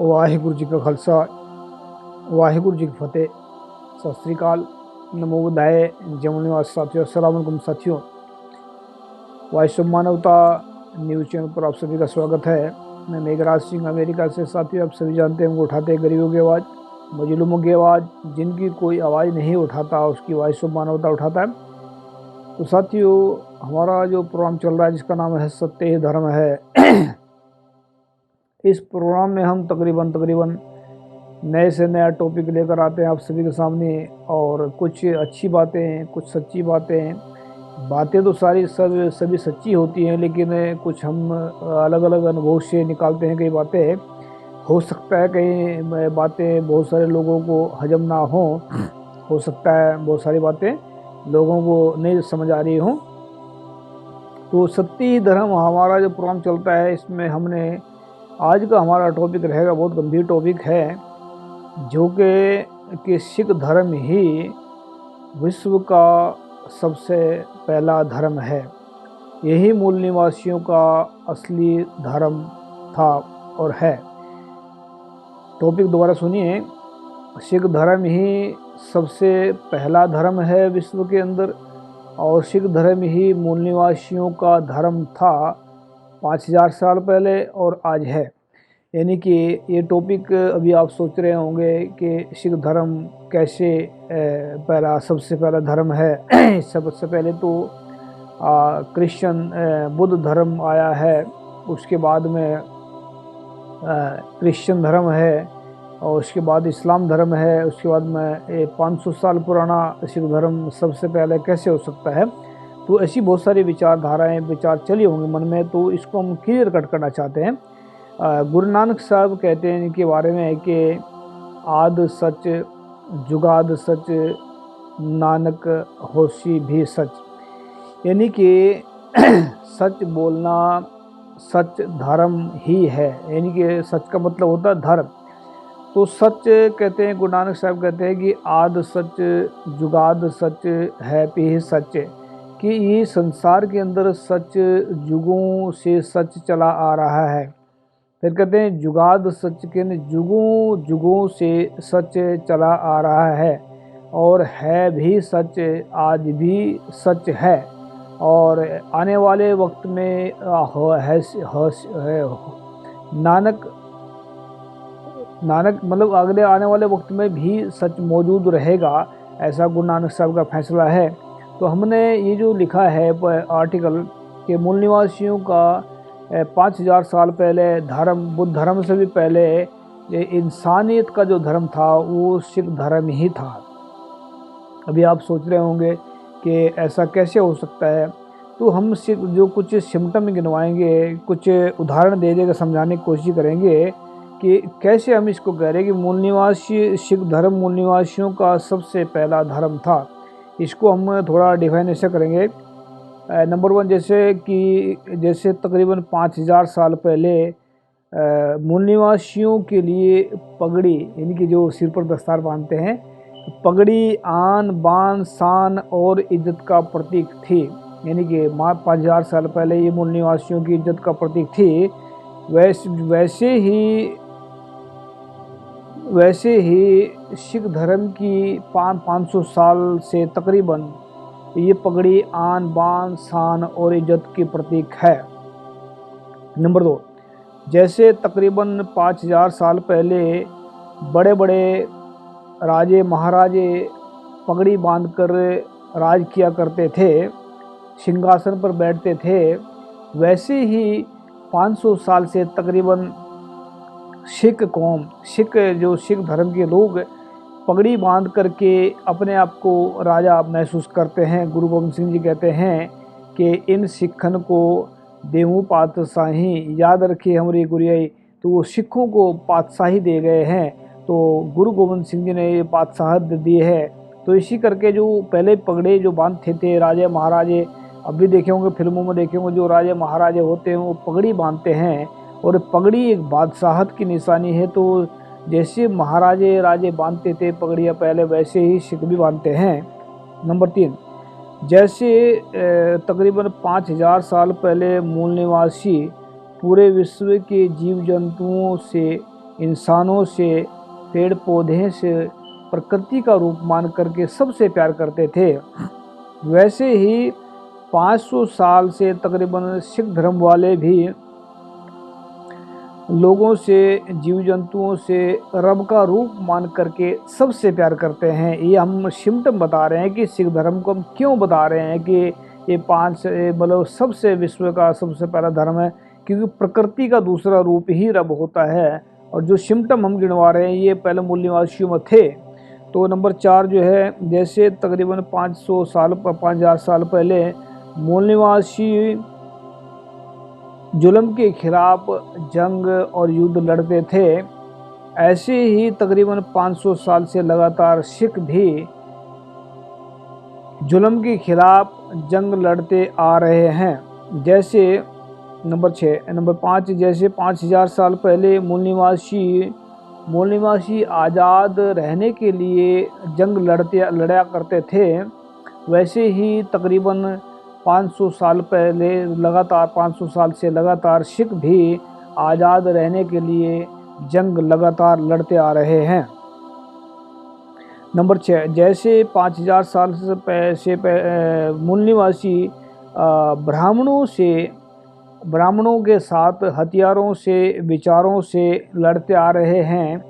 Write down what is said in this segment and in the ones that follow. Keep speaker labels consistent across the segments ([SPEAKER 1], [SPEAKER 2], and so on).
[SPEAKER 1] वाहिगुरु जी का खालसा वाहिगुरु जी की फतेह। सत श्री अकाल, नमो बुद्धाय, जय निवास साथियों, अस्सलाम वालेकुम साथियों। वॉइस ऑफ मानवता न्यूज़ चैनल पर आप सभी का स्वागत है। मैं मेघराज सिंह अमेरिका से। साथियों, आप सभी जानते हैं, हम उठाते हैं गरीबों की आवाज़, मजलूमों की आवाज़, जिनकी कोई आवाज़ नहीं उठाता उसकी वॉइस ऑफ मानवता उठाता है। तो साथियों, हमारा जो प्रोग्राम चल रहा है जिसका नाम है सत्य ही धर्म है, इस प्रोग्राम में हम तकरीबन नए से नया टॉपिक लेकर आते हैं आप सभी के सामने। और कुछ अच्छी बातें, कुछ सच्ची बातें तो सभी सच्ची होती हैं, लेकिन कुछ हम अलग अलग अनुभव से निकालते हैं। कई बातें हो सकता है, कई बातें बहुत सारे लोगों को हजम ना हो सकता है बहुत सारी बातें लोगों को नहीं समझ आ रही हों। तो सत्य ही धर्म हमारा जो प्रोग्राम चलता है, इसमें हमने आज का हमारा टॉपिक रहेगा, बहुत गंभीर टॉपिक है, जो कि सिख धर्म ही विश्व का सबसे पहला धर्म है। यही मूल निवासियों का असली धर्म था और है। टॉपिक दोबारा सुनिए। सिख धर्म ही सबसे पहला धर्म है विश्व के अंदर, और सिख धर्म ही मूल निवासियों का धर्म था 5000 साल पहले और आज है। यानी कि ये टॉपिक अभी आप सोच रहे होंगे कि सिख धर्म कैसे सबसे पहला धर्म है। सबसे पहले तो क्रिश्चियन बुद्ध धर्म आया है, उसके बाद में क्रिश्चियन धर्म है, और उसके बाद इस्लाम धर्म है, उसके बाद में 500 साल पुराना सिख धर्म सबसे पहले कैसे हो सकता है। तो ऐसी बहुत सारी विचार चली होंगी मन में, तो इसको हम क्लियर कट करना चाहते हैं। गुरु नानक साहब कहते हैं इनके बारे में कि आद सच जुगाद सच नानक होशी भी सच। यानी कि सच बोलना सच धर्म ही है। यानी कि सच का मतलब होता है धर्म। तो सच कहते हैं, गुरु नानक साहब कहते हैं कि आद सच जुगाद सच है भी सच, कि ये संसार के अंदर सच जुगों से सच चला आ रहा है। फिर कहते हैं जुगाद सच के जुगों जुगों से सच चला आ रहा है, और है भी सच, आज भी सच है, और आने वाले वक्त में नानक मतलब अगले आने वाले वक्त में भी सच मौजूद रहेगा। ऐसा गुरु नानक साहब का फैसला है। तो हमने ये जो लिखा है आर्टिकल के मूल निवासियों का 5000 साल पहले धर्म, बुद्ध धर्म से भी पहले ये इंसानियत का जो धर्म था वो सिख धर्म ही था। अभी आप सोच रहे होंगे कि ऐसा कैसे हो सकता है। तो हम सिर्फ जो कुछ सिम्टम गिनवाएंगे, कुछ उदाहरण दे देकर समझाने की कोशिश करेंगे कि कैसे हम इसको कह रहे हैं कि मूल निवासी सिख धर्म मूल निवासियों का सबसे पहला धर्म था। इसको हम थोड़ा डिफाइन ऐसे करेंगे। नंबर 1, जैसे तकरीबन 5000 साल पहले मूल निवासियों के लिए पगड़ी, यानी कि जो सिर पर दस्तार बांधते हैं, पगड़ी आन बान शान और इज्जत का प्रतीक थी। यानी कि 5000 साल पहले ये मूल निवासियों की इज्जत का प्रतीक थी। वैसे ही सिख धर्म की 500 साल से तकरीबन ये पगड़ी आन बान शान और इज्जत की प्रतीक है। नंबर 2, जैसे तकरीबन 5000 साल पहले बड़े बड़े राजे महाराजे पगड़ी बांधकर राज किया करते थे, सिंहासन पर बैठते थे, वैसे ही 500 साल से तकरीबन सिख धर्म के लोग पगड़ी बांध करके अपने आप को राजा महसूस करते हैं। गुरु गोबिंद सिंह जी कहते हैं कि इन सिखन को देवू पातशाही याद रखिए हमारी गुरियाई। तो वो सिखों को पातशाही दे गए हैं, तो गुरु गोबिंद सिंह जी ने ये पातशाहत दी है। तो इसी करके जो पहले पगड़े जो बांधते थे राजे महाराजे, अभी देखे होंगे फिल्मों में देखे होंगे, जो राजे महाराजे होते हैं वो पगड़ी बांधते हैं, और पगड़ी एक बादशाहत की निशानी है। तो जैसे महाराजे राजे बांधते थे पगड़ियाँ पहले, वैसे ही सिख भी बांधते हैं। नंबर 3, जैसे तकरीबन 5000 साल पहले मूल निवासी पूरे विश्व के जीव जंतुओं से इंसानों से, पेड़ पौधे से प्रकृति का रूप मान करके सबसे प्यार करते थे, वैसे ही 500 साल से तकरीबन सिख धर्म वाले भी लोगों से, जीव जंतुओं से रब का रूप मान करके सबसे प्यार करते हैं। ये हम सिम्टम बता रहे हैं कि सिख धर्म को हम क्यों बता रहे हैं कि ये 5 मतलब सबसे विश्व का सबसे पहला धर्म है, क्योंकि प्रकृति का दूसरा रूप ही रब होता है। और जो सिम्टम हम गिनवा रहे हैं ये पहले मूल निवासियों में थे। तो नंबर 4 जो है, जैसे तकरीबन 5000 साल पहले मूल निवासी जुल्म के खिलाफ जंग और युद्ध लड़ते थे, ऐसे ही तकरीबन 500 साल से लगातार सिख भी जुल्म के खिलाफ जंग लड़ते आ रहे हैं। जैसे नंबर 5, जैसे 5000 साल पहले मूल निवासी आज़ाद रहने के लिए जंग लड़ा करते थे, वैसे ही तकरीबन 500 साल पहले लगातार 500 साल से लगातार सिख भी आज़ाद रहने के लिए जंग लगातार लड़ते आ रहे हैं। नंबर 6, जैसे 5000 साल से मूल निवासी ब्राह्मणों के साथ हथियारों से, विचारों से लड़ते आ रहे हैं,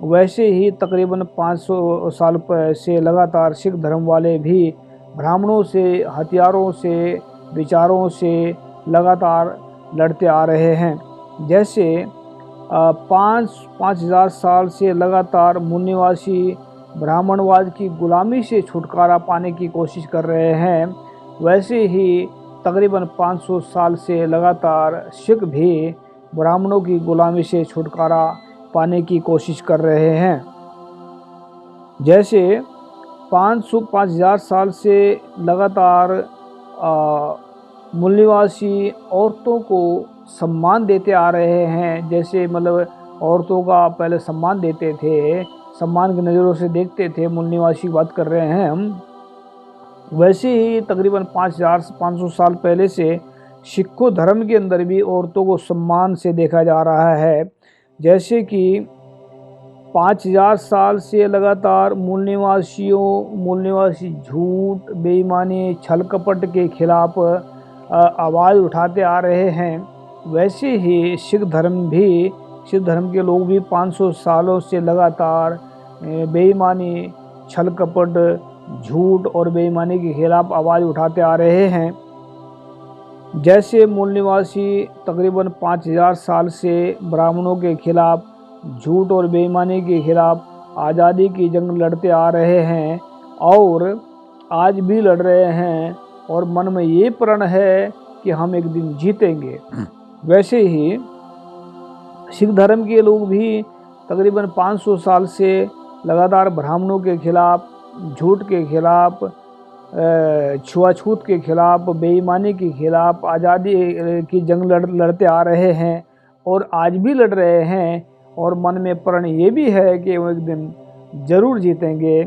[SPEAKER 1] वैसे ही तकरीबन 500 साल से लगातार सिख धर्म वाले भी ब्राह्मणों से, हथियारों से, विचारों से लगातार लड़ते आ रहे हैं। जैसे 5000 साल से लगातार मूल निवासी ब्राह्मणवाद की गुलामी से छुटकारा पाने की कोशिश कर रहे हैं, वैसे ही तकरीबन 500 साल से लगातार सिख भी ब्राह्मणों की गुलामी से छुटकारा पाने की कोशिश कर रहे हैं। जैसे 5000 साल से लगातार मूल निवासी औरतों को सम्मान देते आ रहे हैं, जैसे मतलब औरतों का पहले सम्मान देते थे, सम्मान की नज़रों से देखते थे, मूल निवासी बात कर रहे हैं हम, वैसे ही तकरीबन 5500 साल पहले से सिखों धर्म के अंदर भी औरतों को सम्मान से देखा जा रहा है। जैसे कि 5000 साल से लगातार मूल निवासी झूठ, बेईमानी, छल कपट के खिलाफ आवाज़ उठाते आ रहे हैं, वैसे ही सिख धर्म के लोग भी 500 सालों से लगातार बेईमानी, छल कपट, झूठ और बेईमानी के खिलाफ आवाज़ उठाते आ रहे हैं। जैसे मूल निवासी तकरीबन 5000 साल से ब्राह्मणों के खिलाफ, झूठ और बेईमानी के खिलाफ आज़ादी की जंग लड़ते आ रहे हैं और आज भी लड़ रहे हैं, और मन में ये प्रण है कि हम एक दिन जीतेंगे, वैसे ही सिख धर्म के लोग भी तकरीबन 500 साल से लगातार ब्राह्मणों के खिलाफ, झूठ के खिलाफ, छुआछूत के खिलाफ, बेईमानी के खिलाफ आज़ादी की जंग लड़ते आ रहे हैं और आज भी लड़ रहे हैं, और मन में प्रण ये भी है कि वो एक दिन ज़रूर जीतेंगे।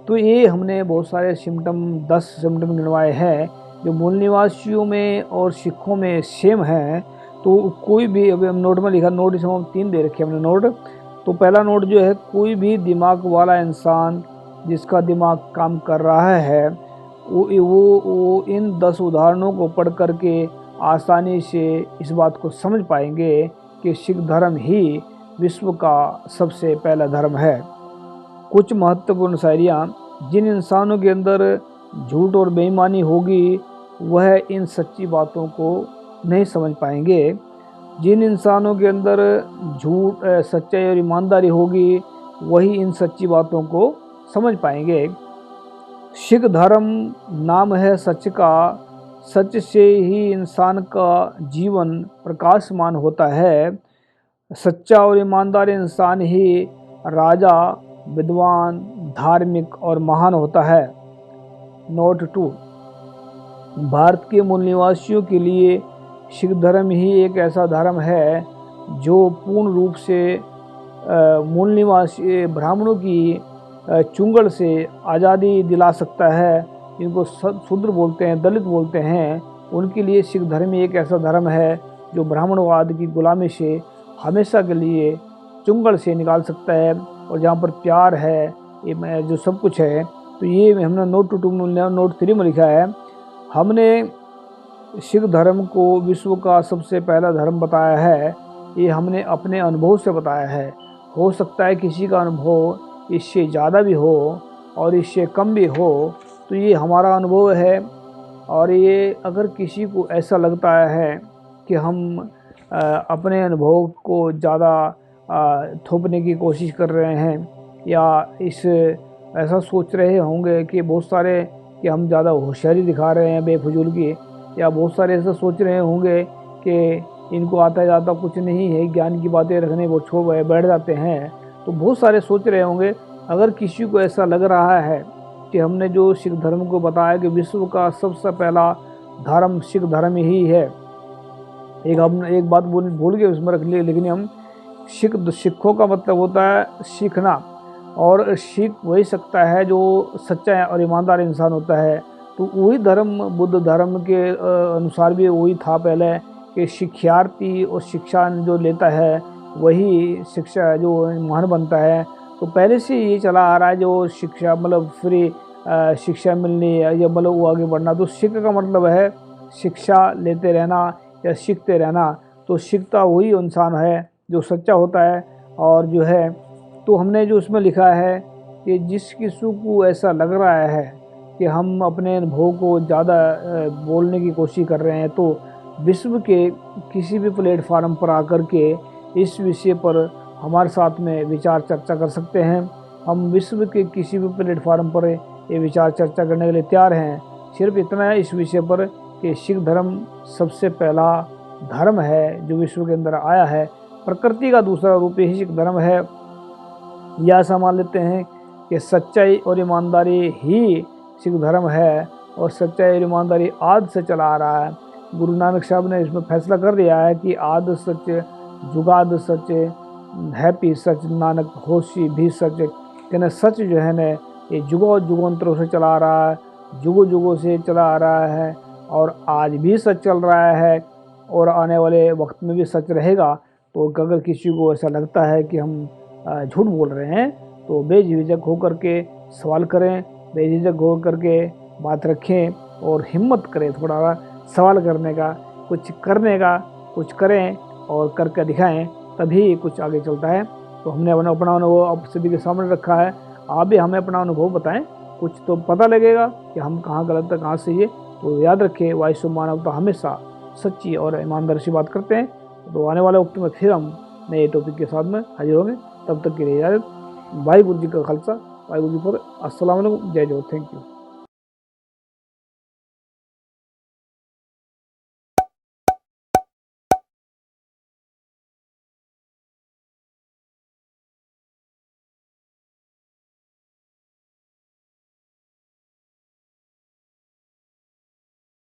[SPEAKER 1] तो ये हमने बहुत सारे सिम्टम 10 सिम्टम गिनवाए हैं जो मूल निवासियों में और सिखों में सेम हैं। तो कोई भी, अभी हम नोट में लिखा, नोट इसमें हम 3 दे रखे हमने नोट। तो पहला नोट जो है, कोई भी दिमाग वाला इंसान जिसका दिमाग काम कर रहा है वो इन 10 उदाहरणों को पढ़ करके आसानी से इस बात को समझ पाएंगे कि सिख धर्म ही विश्व का सबसे पहला धर्म है। कुछ महत्वपूर्ण शायरियाँ, जिन इंसानों के अंदर झूठ और बेईमानी होगी वह इन सच्ची बातों को नहीं समझ पाएंगे। जिन इंसानों के अंदर झूठ, सच्चाई और ईमानदारी होगी वही इन सच्ची बातों को समझ पाएंगे। सिख धर्म नाम है सच का, सच से ही इंसान का जीवन प्रकाशमान होता है। सच्चा और ईमानदार इंसान ही राजा, विद्वान, धार्मिक और महान होता है। नोट 2, भारत के मूल निवासियों के लिए सिख धर्म ही एक ऐसा धर्म है जो पूर्ण रूप से मूल निवासी ब्राह्मणों की चुंगल से आज़ादी दिला सकता है। इनको शूद्र बोलते हैं, दलित बोलते हैं, उनके लिए सिख धर्म ही एक ऐसा धर्म है जो ब्राह्मणवाद की गुलामी से हमेशा के लिए चुंगल से निकाल सकता है। और जहाँ पर प्यार है, ये जो सब कुछ है, तो ये हमने नोट 3 में लिखा है। हमने सिख धर्म को विश्व का सबसे पहला धर्म बताया है। ये हमने अपने अनुभव से बताया है। हो सकता है किसी का अनुभव इससे ज़्यादा भी हो और इससे कम भी हो, तो ये हमारा अनुभव है। और ये अगर किसी को ऐसा लगता है कि हम अपने अनुभव को ज़्यादा थोपने की कोशिश कर रहे हैं, या ऐसा सोच रहे होंगे कि बहुत सारे कि हम ज़्यादा होशियारी दिखा रहे हैं बेफजूल की, या बहुत सारे ऐसा सोच रहे होंगे कि इनको आता जाता कुछ नहीं है, ज्ञान की बातें रखने वो छोड़ बैठ जाते हैं, तो बहुत सारे सोच रहे होंगे। अगर किसी को ऐसा लग रहा है कि हमने जो सिख धर्म को बताया कि विश्व का सबसे पहला धर्म सिख धर्म ही है, एक बात भूल गए उसमें रख लिए, लेकिन हम सिखों का मतलब होता है सीखना, और सीख वही सकता है जो सच्चा और ईमानदार इंसान होता है। तो वही धर्म बुद्ध धर्म के अनुसार भी वही था पहले, कि शिक्षार्थी और शिक्षा जो लेता है वही शिक्षा जो महान बनता है। तो पहले से ये चला आ रहा है, जो शिक्षा मतलब फ्री शिक्षा मिलनी या मतलब वो आगे बढ़ना। तो सिख का मतलब है शिक्षा लेते रहना या सीखते रहना। तो सीखता वही इंसान है जो सच्चा होता है। और जो है, तो हमने जो उसमें लिखा है कि जिस किसी को ऐसा लग रहा है कि हम अपने अनुभव को ज़्यादा बोलने की कोशिश कर रहे हैं, तो विश्व के किसी भी प्लेटफार्म पर आकर के इस विषय पर हमारे साथ में विचार चर्चा कर सकते हैं। हम विश्व के किसी भी प्लेटफार्म पर ये विचार चर्चा करने के लिए तैयार हैं। सिर्फ इतना है इस विषय पर कि सिख धर्म सबसे पहला धर्म है जो विश्व के अंदर आया है। प्रकृति का दूसरा रूप ही सिख धर्म है। यह ऐसा मान लेते हैं कि सच्चाई और ईमानदारी ही सिख धर्म है, और सच्चाई और ईमानदारी आद से चला आ रहा है। गुरु नानक साहब ने इसमें फैसला कर दिया है कि आद सच, जुगाद सच, हैप्पी सच, नानक होशी भी सच। कहना सच जो है न, ये जुगों से चला आ रहा है, जुगों से चला आ रहा है, और आज भी सच चल रहा है, और आने वाले वक्त में भी सच रहेगा। तो अगर किसी को ऐसा लगता है कि हम झूठ बोल रहे हैं, तो बेझिझक होकर के सवाल करें, बेझिझक होकर के बात रखें, और हिम्मत करें थोड़ा सवाल करने का, कुछ करने का, कुछ करें और करके दिखाएं, तभी कुछ आगे चलता है। तो हमने अपना अनुभव आप सभी के सामने रखा है। आप भी हमें अपना अनुभव बताएं, कुछ तो पता लगेगा कि हम कहाँ गलत है कहाँ सही है। तो याद रखें, वाइस मानवता हमेशा सच्ची और ईमानदारी से बात करते हैं। तो आने वाले वक्त में फिर हम नए टॉपिक के साथ में हाजिर होंगे। तब तक के लिए इजाज़त। वाहिगुरू जी का खालसा, वाहिगुरू जी फतेह। अस्सलाम वालेकुम, जय जोहर, थैंक यू।